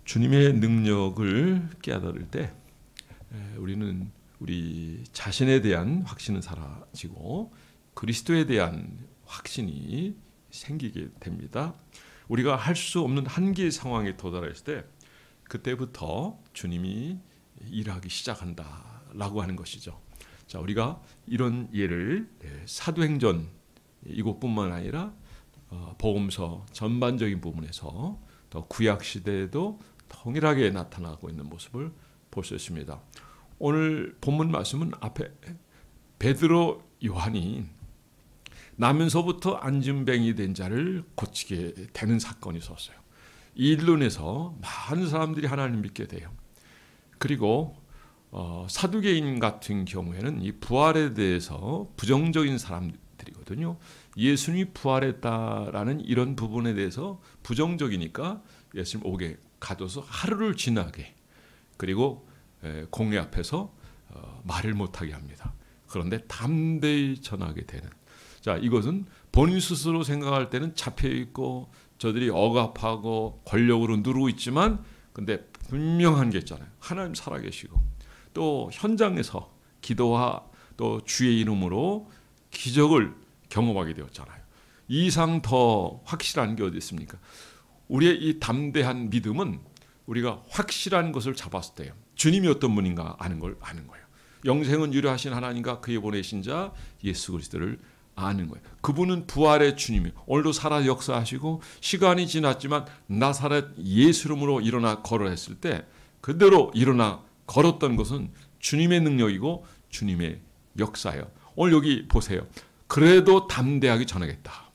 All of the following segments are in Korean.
주님의 능력을 깨달을 때 우리는 우리 자신에 대한 확신은 사라지고 그리스도에 대한 확신이 생기게 됩니다. 우리가 할 수 없는 한계의 상황에 도달했을 때 그때부터 주님이 일하기 시작한다라고 하는 것이죠. 자, 우리가 이런 예를 사도행전 이곳뿐만 아니라 복음서 전반적인 부분에서 또 구약 시대에도 동일하게 나타나고 있는 모습을 볼 수 있습니다. 오늘 본문 말씀은 앞에 베드로 요한이 나면서부터 안진뱅이 된 자를 고치게 되는 사건이 있었어요. 이 일로 인해서 많은 사람들이 하나님을 믿게 돼요. 그리고 사두개인 같은 경우에는 이 부활에 대해서 부정적인 사람들이거든요. 예수님이 부활했다라는 이런 부분에 대해서 부정적이니까 예수님 오게 가둬서 하루를 지나게, 그리고 공회 앞에서 말을 못하게 합니다. 그런데 담대히 전하게 되는. 자, 이것은 본인 스스로 생각할 때는 잡혀있고 저들이 억압하고 권력으로 누르고 있지만, 근데 분명한 게 있잖아요. 하나님 살아계시고 또 현장에서 기도와 또 주의 이름으로 기적을 경험하게 되었잖아요. 이 이상 더 확실한 게 어디 있습니까? 우리의 이 담대한 믿음은 우리가 확실한 것을 잡았을 때요, 주님이 어떤 분인가 아는 걸 아는 거예요. 영생은 유료하신 하나님과 그의 보내신 자 예수 그리스도를 아는 거예요. 그분은 부활의 주님이에요. 오늘도 살아 역사하시고 시간이 지났지만 나사렛 예수 이름으로 일어나 걸어 했을 때 그대로 일어나 걸었던 것은 주님의 능력이고 주님의 역사예요. 오늘 여기 보세요. 그래도 담대하게 전하겠다.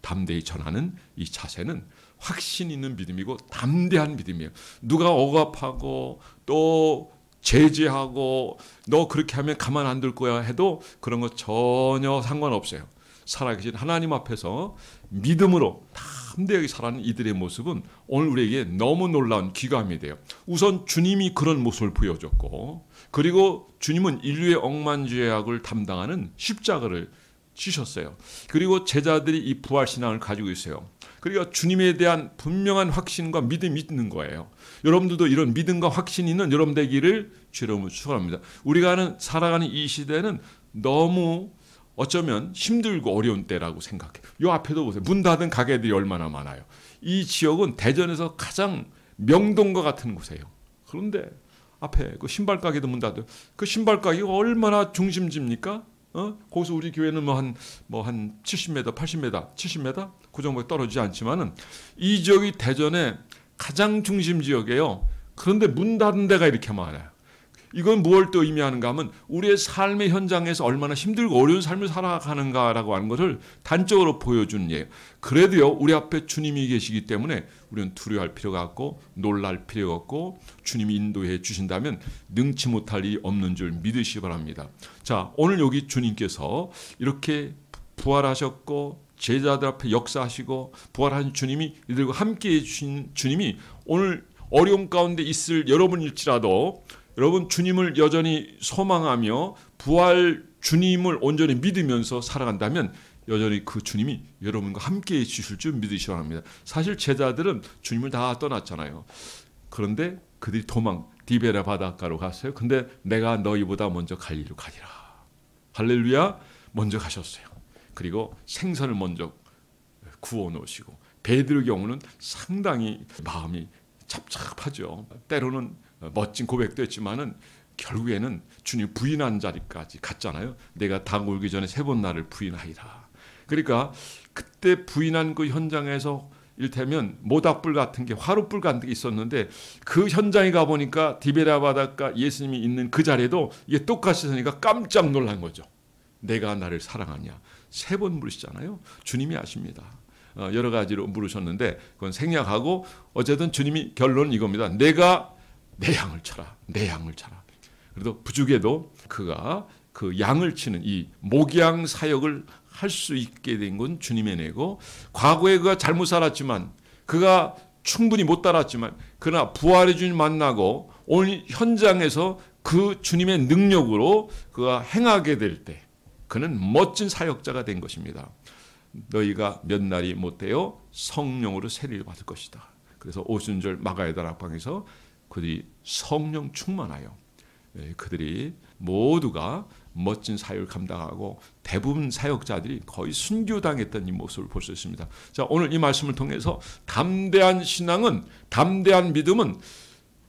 담대히 전하는 이 자세는 확신 있는 믿음이고 담대한 믿음이에요. 누가 억압하고 또 제재하고 너 그렇게 하면 가만 안 둘 거야 해도 그런 거 전혀 상관없어요. 살아계신 하나님 앞에서 믿음으로 담대하게 살아가는 이들의 모습은 오늘 우리에게 너무 놀라운 귀감이 돼요. 우선 주님이 그런 모습을 보여줬고, 그리고 주님은 인류의 억만죄악을 담당하는 십자가를 지셨어요. 그리고 제자들이 이 부활신앙을 가지고 있어요. 그러니까 주님에 대한 분명한 확신과 믿음이 있는 거예요. 여러분들도 이런 믿음과 확신이 있는 여러분 되기를 주님으로 축원합니다. 우리가 살아가는 이 시대는 너무 어쩌면 힘들고 어려운 때라고 생각해요. 이 앞에도 보세요. 문 닫은 가게들이 얼마나 많아요. 이 지역은 대전에서 가장 명동과 같은 곳이에요. 그런데 앞에 그 신발 가게도 문 닫아요. 그 신발 가게가 얼마나 중심지입니까? 거기서 우리 교회는 한 70m, 80m, 70m 그 정도에 떨어지지 않지만은 이 지역이 대전의 가장 중심 지역이에요. 그런데 문 닫은 데가 이렇게 많아요. 이건 무엇을 또 의미하는가 하면 우리의 삶의 현장에서 얼마나 힘들고 어려운 삶을 살아가는가라고 하는 것을 단적으로 보여주는 예요. 그래도요, 우리 앞에 주님이 계시기 때문에 우리는 두려워할 필요가 없고 놀랄 필요가 없고 주님이 인도해 주신다면 능치 못할 일이 없는 줄 믿으시기 바랍니다. 자, 오늘 여기 주님께서 이렇게 부활하셨고 제자들 앞에 역사하시고 부활한 주님이 이들과 함께해 주신 주님이 오늘 어려움 가운데 있을 여러분일지라도 여러분 주님을 여전히 소망하며 부활 주님을 온전히 믿으면서 살아간다면 여전히 그 주님이 여러분과 함께해 주실 줄 믿으시기 바랍니다. 사실 제자들은 주님을 다 떠났잖아요. 그런데 그들이 디베라 바닷가로 갔어요. 근데 내가 너희보다 먼저 갈리로 가리라. 할렐루야, 먼저 가셨어요. 그리고 생선을 먼저 구워 놓으시고, 베드로의 경우는 상당히 마음이 잡잡하죠. 때로는 멋진 고백도 했지만은 결국에는 주님 부인한 자리까지 갔잖아요. 내가 닭 울기 전에 3번 나를 부인하리라. 그러니까 그때 부인한 그 현장에서 이를테면 모닥불 같은 게, 화롯불 같은 게 있었는데 그 현장에 가보니까 디베라 바닷가 예수님이 있는 그 자리에도 이게 똑같이 서니까 깜짝 놀란 거죠. 내가 나를 사랑하냐. 3번 물으시잖아요. 주님이 아십니다. 여러 가지로 물으셨는데 그건 생략하고 어쨌든 주님이 결론은 이겁니다. 내가 내 양을 쳐라. 내 양을 쳐라. 그래도 부죽에도 그가 그 양을 치는 이 목양 사역을 할 수 있게 된 건 주님의 은혜고, 과거에 그가 잘못 살았지만, 그가 충분히 못 따랐지만, 그러나 부활의 주님 만나고 오늘 현장에서 그 주님의 능력으로 그가 행하게 될 때 그는 멋진 사역자가 된 것입니다. 너희가 몇 날이 못되어 성령으로 세례를 받을 것이다. 그래서 오순절 마가의 다락방에서 그들이 성령 충만하여 그들이 모두가 멋진 사역을 감당하고 대부분 사역자들이 거의 순교당했던 이 모습을 볼 수 있습니다. 자, 오늘 이 말씀을 통해서 담대한 신앙은, 담대한 믿음은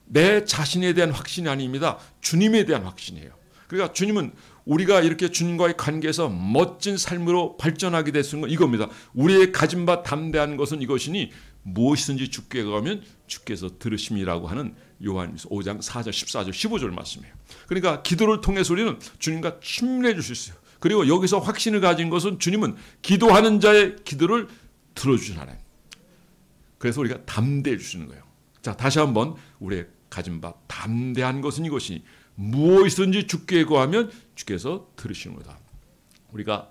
내 자신에 대한 확신이 아닙니다. 주님에 대한 확신이에요. 그러니까 주님은 우리가 이렇게 주님과의 관계에서 멋진 삶으로 발전하게 됐는 건 이겁니다. 우리의 가진 바 담대한 것은 이것이니 무엇이든지 주께 가면 주께서 들으심이라고 하는 요한일서 5장 4절, 14절, 15절 말씀이에요. 그러니까 기도를 통해서 우리는 주님과 친밀해질 수 있어요. 그리고 여기서 확신을 가진 것은 주님은 기도하는 자의 기도를 들어주신 하나님. 그래서 우리가 담대해 주시는 거예요. 자, 다시 한번 우리의 가진 바 담대한 것은 이것이 무엇이든지 주께 구하면 주께서 들으시는구나. 우리가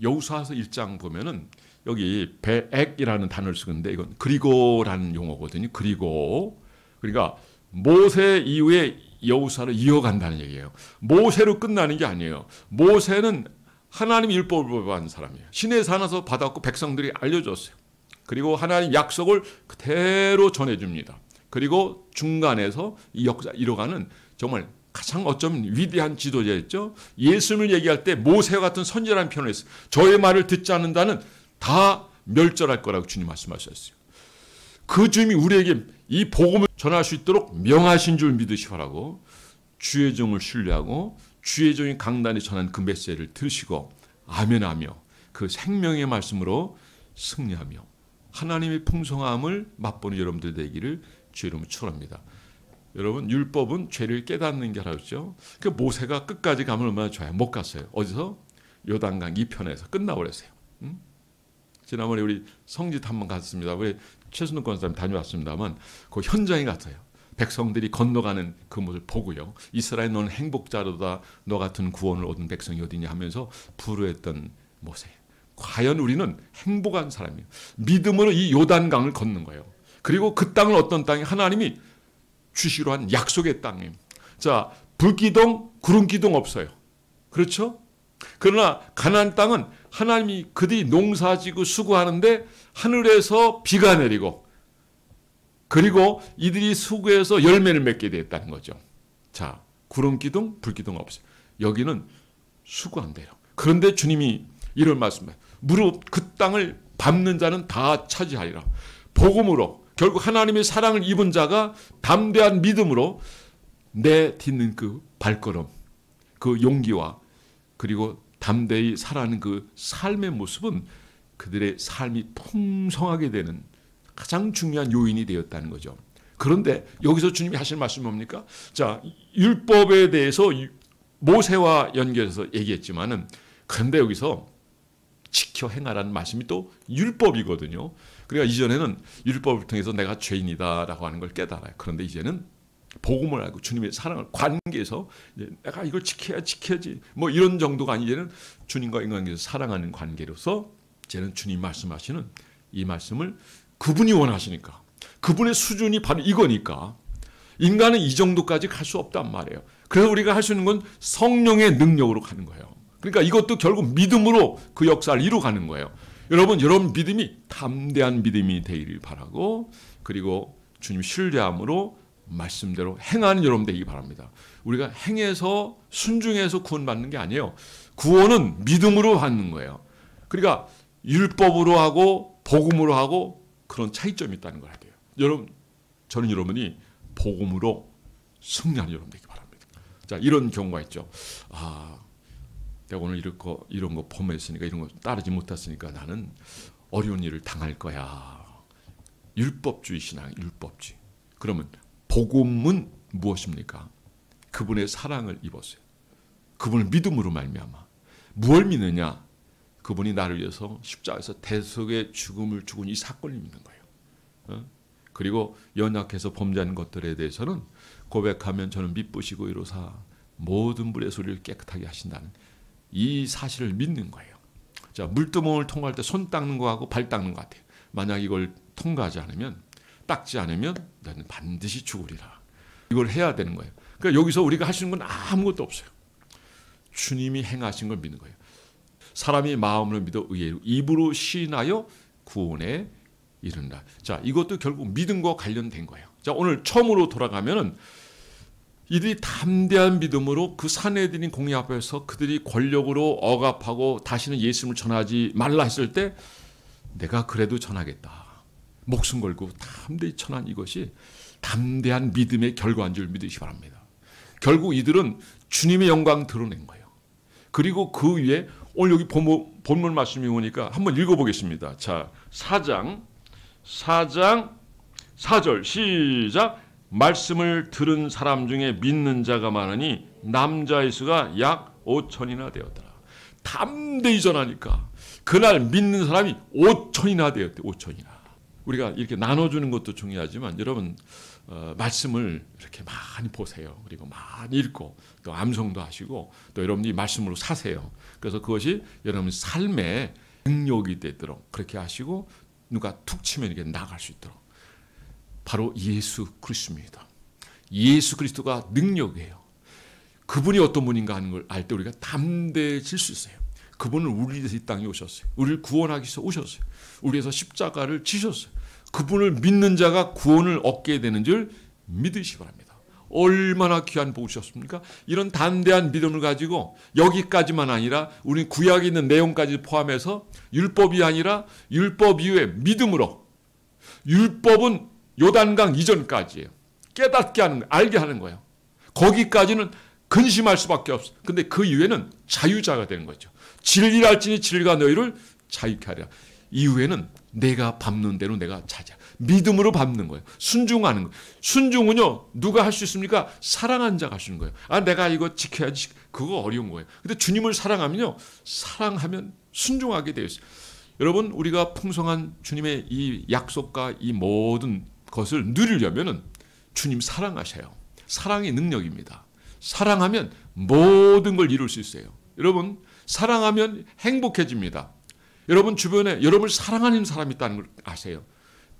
여호수아서 1장 보면은 여기 배액이라는 단어를 쓰는데 이건 그리고라는 용어거든요. 그리고 그러니까 모세 이후에 여호수아를 이어간다는 얘기예요. 모세로 끝나는 게 아니에요. 모세는 하나님 율법을 법한 사람이에요. 시내에서 하나서 받았고 백성들이 알려줬어요. 그리고 하나님 약속을 그대로 전해줍니다. 그리고 중간에서 이 역사 이뤄가는 정말 가장 어쩌면 위대한 지도자였죠. 예수님을 얘기할 때 모세와 같은 선지자라는 표현을 했어요. 저의 말을 듣지 않는다는 다 멸절할 거라고 주님 말씀하셨어요. 그 주님이 우리에게 이 복음을 전할 수 있도록 명하신 줄 믿으시라고 주의 종을 신뢰하고 주의 종이 강단에 전한 그 메시지를 들으시고 아멘하며 그 생명의 말씀으로 승리하며 하나님의 풍성함을 맛보는 여러분들 되기를 주의 이름으로 축원합니다. 여러분 율법은 죄를 깨닫는 게 하라죠. 그 모세가 끝까지 가면 얼마나 좋아요. 못 갔어요. 어디서? 요단강 이편에서 끝나버렸어요. 지난번에 우리 성짓 한번 갔습니다. 우리 최순덕 권사님 다녀왔습니다만 그 현장에 갔어요. 백성들이 건너가는 그 모습을 보고요. 이스라엘 너는 행복자로다. 너 같은 구원을 얻은 백성이 어디냐 하면서 부르했던 모세. 과연 우리는 행복한 사람이에요. 믿음으로 이 요단강을 걷는 거예요. 그리고 그 땅은 어떤 땅이 하나님이 주시로 한 약속의 땅이에요. 자, 불기둥, 구름기둥 없어요. 그렇죠? 그러나 가나안 땅은 하나님이 그들이 농사지고 수고하는데 하늘에서 비가 내리고 그리고 이들이 수고해서 열매를 맺게 되었다는 거죠. 자, 구름기둥, 불기둥 없어요. 여기는 수고한대요. 그런데 주님이 이런 말씀을 무릇 그 땅을 밟는 자는 다 차지하리라. 복음으로 결국 하나님의 사랑을 입은 자가 담대한 믿음으로 내딛는 그 발걸음, 그 용기와 그리고 담대히 살아가는 그 삶의 모습은 그들의 삶이 풍성하게 되는 가장 중요한 요인이 되었다는 거죠. 그런데 여기서 주님이 하실 말씀이 뭡니까? 자, 율법에 대해서 모세와 연결해서 얘기했지만은 그런데 여기서 지켜 행하라는 말씀이 또 율법이거든요. 그러니까 이전에는 율법을 통해서 내가 죄인이다라고 하는 걸 깨달아요. 그런데 이제는 복음을 알고 주님의 사랑을 관계에서 내가 이걸 지켜야지 뭐 이런 정도가 아니 이제는 주님과 인간관계에서 사랑하는 관계로서 이제는 주님 말씀하시는 이 말씀을 그분이 원하시니까 그분의 수준이 바로 이거니까 인간은 이 정도까지 갈 수 없단 말이에요. 그래서 우리가 할 수 있는 건 성령의 능력으로 가는 거예요. 그러니까 이것도 결국 믿음으로 그 역사를 이루어가는 거예요. 여러분 믿음이 담대한 믿음이 되기를 바라고 그리고 주님 신뢰함으로 말씀대로 행하는 여러분 되기 바랍니다. 우리가 행해서 순종해서 구원받는 게 아니에요. 구원은 믿음으로 받는 거예요. 그러니까 율법으로 하고 복음으로 하고 그런 차이점이 있다는 걸 알게요. 여러분, 저는 여러분이 복음으로 승리하는 여러분 되기 바랍니다. 자, 이런 경우가 있죠. 내가 오늘 이런 거 범했으니까 이런 거 따르지 못했으니까 나는 어려운 일을 당할 거야. 율법주의 신앙, 율법주의. 그러면 복음은 무엇입니까? 그분의 사랑을 입었어요. 그분을 믿음으로 말미암아. 무엇을 믿느냐? 그분이 나를 위해서 십자가에서 대속의 죽음을 죽은 이 사건을 믿는 거예요. 그리고 연약해서 범죄하는 것들에 대해서는 고백하면 저는 미쁘시고 이로사 모든 불의 소리를 깨끗하게 하신다는 이 사실을 믿는 거예요. 자, 물두멍을 통과할 때 손 닦는 거하고 발 닦는 것 같아요. 만약 이걸 통과하지 않으면 닦지 않으면 나는 반드시 죽으리라. 이걸 해야 되는 거예요. 그러니까 여기서 우리가 할 수 있는 건 아무것도 없어요. 주님이 행하신 걸 믿는 거예요. 사람이 마음으로 믿어 의로 입으로 시인하여 구원에 이른다. 자, 이것도 결국 믿음과 관련된 거예요. 자, 오늘 처음으로 돌아가면은 이들이 담대한 믿음으로 그 사내들인 공의 앞에서 그들이 권력으로 억압하고 다시는 예수님을 전하지 말라 했을 때 내가 그래도 전하겠다. 목숨 걸고 담대히 전한 이것이 담대한 믿음의 결과인 줄 믿으시기 바랍니다. 결국 이들은 주님의 영광 드러낸 거예요. 그리고 그 위에 오늘 여기 본문 말씀이 오니까 한번 읽어보겠습니다. 자, 4장 4절 시작. 말씀을 들은 사람 중에 믿는 자가 많으니 남자의 수가 약 5천이나 되었더라. 담대히 전하니까 그날 믿는 사람이 5천이나 되었대. 5천이나. 우리가 이렇게 나눠주는 것도 중요하지만 여러분 말씀을 이렇게 많이 보세요. 그리고 많이 읽고 또 암송도 하시고 또 여러분이 말씀으로 사세요. 그래서 그것이 여러분 삶의 능력이 되도록 그렇게 하시고 누가 툭 치면 이렇게 나갈 수 있도록. 바로 예수 그리스도입니다. 예수 그리스도가 능력이에요. 그분이 어떤 분인가 하는 걸 알 때 우리가 담대해질 수 있어요. 그분은 우리 위해서 이 땅에 오셨어요. 우리를 구원하기 위해서 오셨어요. 우리 위해서 십자가를 지셨어요. 그분을 믿는 자가 구원을 얻게 되는 줄 믿으시기 바랍니다. 얼마나 귀한 복이셨습니까? 이런 담대한 믿음을 가지고 여기까지만 아니라 우리 구약에 있는 내용까지 포함해서 율법이 아니라 율법 이후에 믿음으로 율법은 요단강 이전까지예요. 깨닫게 하는 거예요. 알게 하는 거예요. 거기까지는 근심할 수밖에 없어요. 근데 그 이후에는 자유자가 되는 거죠. 진리랄지니 진리가 너희를 자유케 하리라. 이후에는 내가 밟는 대로 내가 차지하. 믿음으로 밟는 거예요. 순종하는 거예요. 순종은요, 누가 할 수 있습니까? 사랑한 자가 할 수 있는 거예요. 아, 내가 이거 지켜야지. 그거 어려운 거예요. 근데 주님을 사랑하면요, 사랑하면 순종하게 되어 있어요. 여러분, 우리가 풍성한 주님의 이 약속과 이 모든 것을 누리려면은 주님 사랑하셔요. 사랑의 능력입니다. 사랑하면 모든 걸 이룰 수 있어요. 여러분, 사랑하면 행복해집니다. 여러분 주변에 여러분을 사랑하는 사람이 있다는 걸 아세요.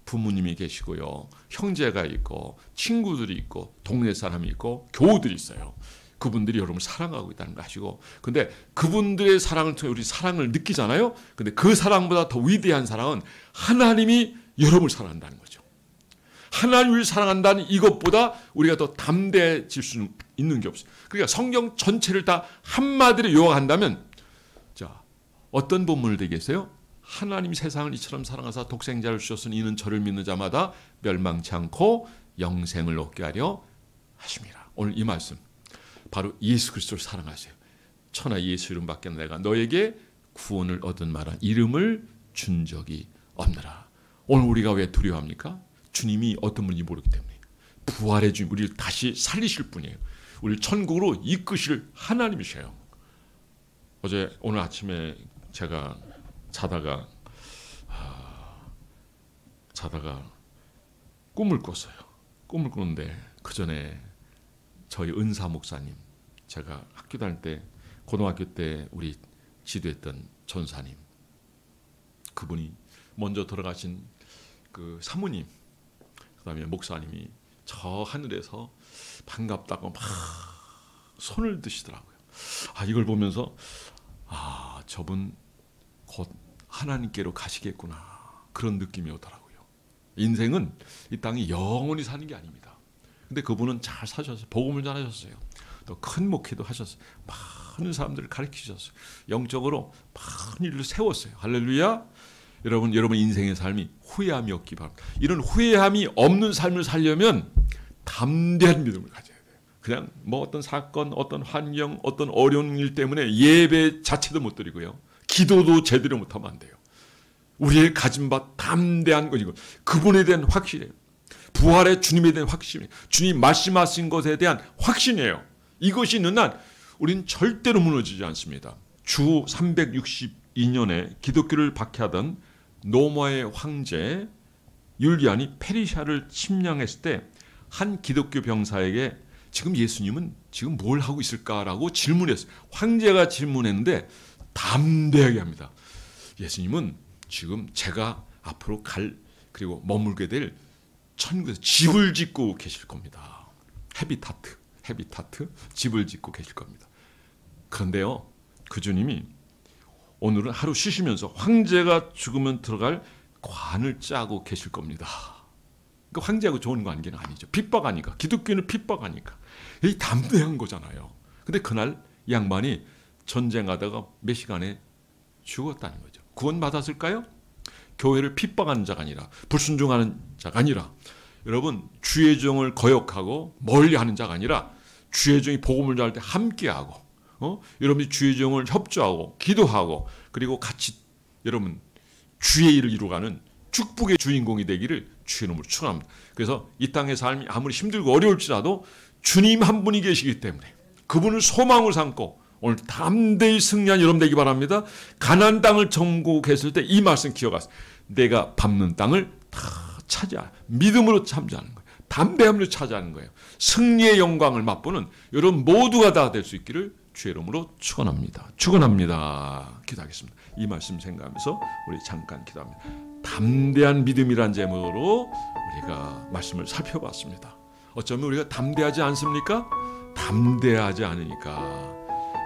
부모님이 계시고요. 형제가 있고 친구들이 있고 동네 사람이 있고 교우들이 있어요. 그분들이 여러분을 사랑하고 있다는 거 아시고, 근데 그분들의 사랑을 통해 우리 사랑을 느끼잖아요. 근데 그 사랑보다 더 위대한 사랑은 하나님이 여러분을 사랑한다는 거죠. 하나님을 사랑한다는 이것보다 우리가 더 담대해질 수 있는 게 없어요. 그러니까 성경 전체를 다 한마디로 요약한다면, 자, 어떤 본문을 되겠어요? 하나님이 세상을 이처럼 사랑하사 독생자를 주셨으니 이는 저를 믿는 자마다 멸망치 않고 영생을 얻게 하려 하심이라. 오늘 이 말씀 바로 예수 그리스도를 사랑하세요. 천하 예수 이름밖에 내가 너에게 구원을 얻은 말한 이름을 준 적이 없느라. 오늘 우리가 왜 두려워합니까? 주님이 어떤 분인지 모르기 때문에. 부활의 주님, 우리를 다시 살리실 분이에요. 우리를 천국으로 이끄실 하나님이셔요. 오늘 아침에 제가 자다가 꿈을 꿨어요. 꿈을 꿨는데 그 전에 저희 은사 목사님, 제가 학교 다닐 때 고등학교 때 우리 지도했던 전사님, 그분이 먼저 돌아가신 그 사모님, 그다음에 목사님이 저 하늘에서 반갑다고 막 손을 드시더라고요. 이걸 보면서 저분 곧 하나님께로 가시겠구나, 그런 느낌이 오더라고요. 인생은 이 땅이 영원히 사는 게 아닙니다. 근데 그분은 잘 사셨어요. 복음을 전하셨어요. 또 큰 목회도 하셨어요. 많은 사람들을 가르치셨어요. 영적으로 많은 일을 세웠어요. 할렐루야. 여러분 인생의 삶이 후회함이 없기 바랍니다. 이런 후회함이 없는 삶을 살려면 담대한 믿음을 가져야 돼요. 그냥 뭐 어떤 사건, 어떤 환경, 어떤 어려운 일 때문에 예배 자체도 못 드리고요. 기도도 제대로 못하면 안 돼요. 우리의 가진 바 담대한 것이고 그분에 대한 확신이에요. 부활의 주님에 대한 확신이에요. 주님 말씀하신 것에 대한 확신이에요. 이것이 있는 한 우리는 절대로 무너지지 않습니다. 주 362년에 기독교를 박해하던 로마의 황제 율리안이 페르시아를 침략했을 때 한 기독교 병사에게 지금 예수님은 지금 뭘 하고 있을까라고 질문했어요. 황제가 질문했는데 담대하게 합니다. 예수님은 지금 제가 앞으로 그리고 머물게 될 천국에서 집을 짓고 계실 겁니다. 헤비타트 집을 짓고 계실 겁니다. 그런데요, 그 주님이 오늘은 하루 쉬시면서 황제가 죽으면 들어갈 관을 짜고 계실 겁니다. 그 황제하고 좋은 관계는 아니죠. 핍박하니까. 기독교는 핍박하니까. 이 담대한 거잖아요. 근데 그날 이 양반이 전쟁하다가 몇 시간에 죽었다는 거죠. 구원받았을까요? 교회를 핍박하는 자가 아니라, 불순종하는 자가 아니라, 여러분 주의 종을 거역하고 멀리하는 자가 아니라 주의 종이 복음을 전할 때 함께하고, 여러분이 주의 종을 협조하고 기도하고, 그리고 같이 여러분 주의 일을 이루어가는 축복의 주인공이 되기를 주의 이름으로 축원합니다. 그래서 이 땅의 삶이 아무리 힘들고 어려울지라도 주님 한 분이 계시기 때문에 그분을 소망으로 삼고 오늘 담대히 승리한 여러분 되기 바랍니다. 가나안 땅을 정복했을 때 이 말씀 기억하세요. 내가 밟는 땅을 다 차지하는, 믿음으로 참지하는 거예요. 담대함으로 차지하는 거예요. 승리의 영광을 맛보는 여러분 모두가 다 될 수 있기를 주의 이름으로 축원합니다. 축원합니다. 기도하겠습니다. 이 말씀 생각하면서 우리 잠깐 기도합니다. 담대한 믿음이란 제목으로 우리가 말씀을 살펴봤습니다. 어쩌면 우리가 담대하지 않습니까? 담대하지 않으니까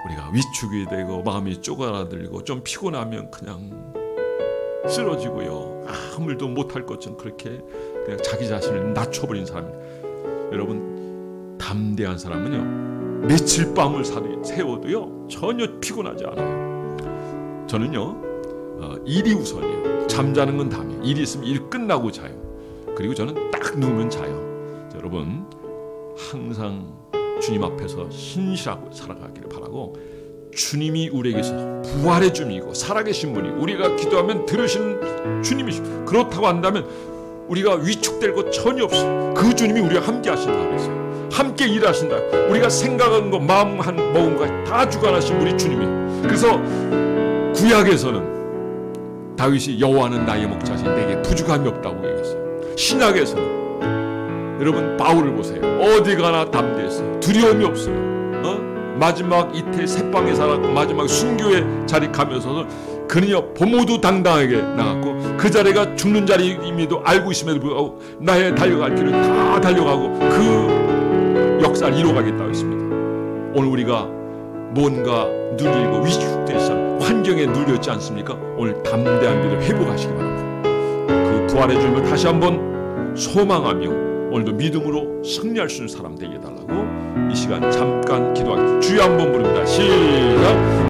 우리가 위축이 되고 마음이 쪼그라들고 좀 피곤하면 그냥 쓰러지고요. 아무 일도 못할 것처럼 그렇게 그냥 자기 자신을 낮춰버린 사람입니다. 여러분 담대한 사람은요 며칠 밤을 세워도요 전혀 피곤하지 않아요. 저는요 일이 우선이에요. 잠자는 건 다음이에요. 일이 있으면 일 끝나고 자요. 그리고 저는 딱 누우면 자요. 여러분 항상 주님 앞에서 신실하고 살아가기를 바라고, 주님이 우리에게서 부활의 주님이고 살아계신 분이 우리가 기도하면 들으시는 주님이시고, 그렇다고 한다면 우리가 위축될 것 전혀 없어요. 그 주님이 우리와 함께 하신다고 했어요. 함께 일하신다. 우리가 생각한 것, 마음 먹은 것 다 주관하신 우리 주님이. 그래서 구약에서는 다윗이 여호와는 나의 목자시 내게 부족함이 없다고 얘기했어요. 신약에서는 여러분 바울을 보세요. 어디 가나 담대했어요. 두려움이 없어요. 마지막 이태 새방에 살았고 마지막 순교의 자리 가면서도 그는요 모두 당당하게 나갔고 그 자리가 죽는 자리임에도 알고 있음에도 불구하고 나의 달려갈 길을 다 달려가고 그 역사를 이루어가겠다고 했습니다. 오늘 우리가 뭔가 눌리고 위축된 시간 환경에 눌렸지 않습니까? 오늘 담대한 믿음 회복하시기 바랍니다. 그 부활의 주님을 다시 한번 소망하며 오늘도 믿음으로 승리할 수 있는 사람 되게 해달라고 이 시간 잠깐 기도하겠습니다. 주여 한번 부릅니다. 시작.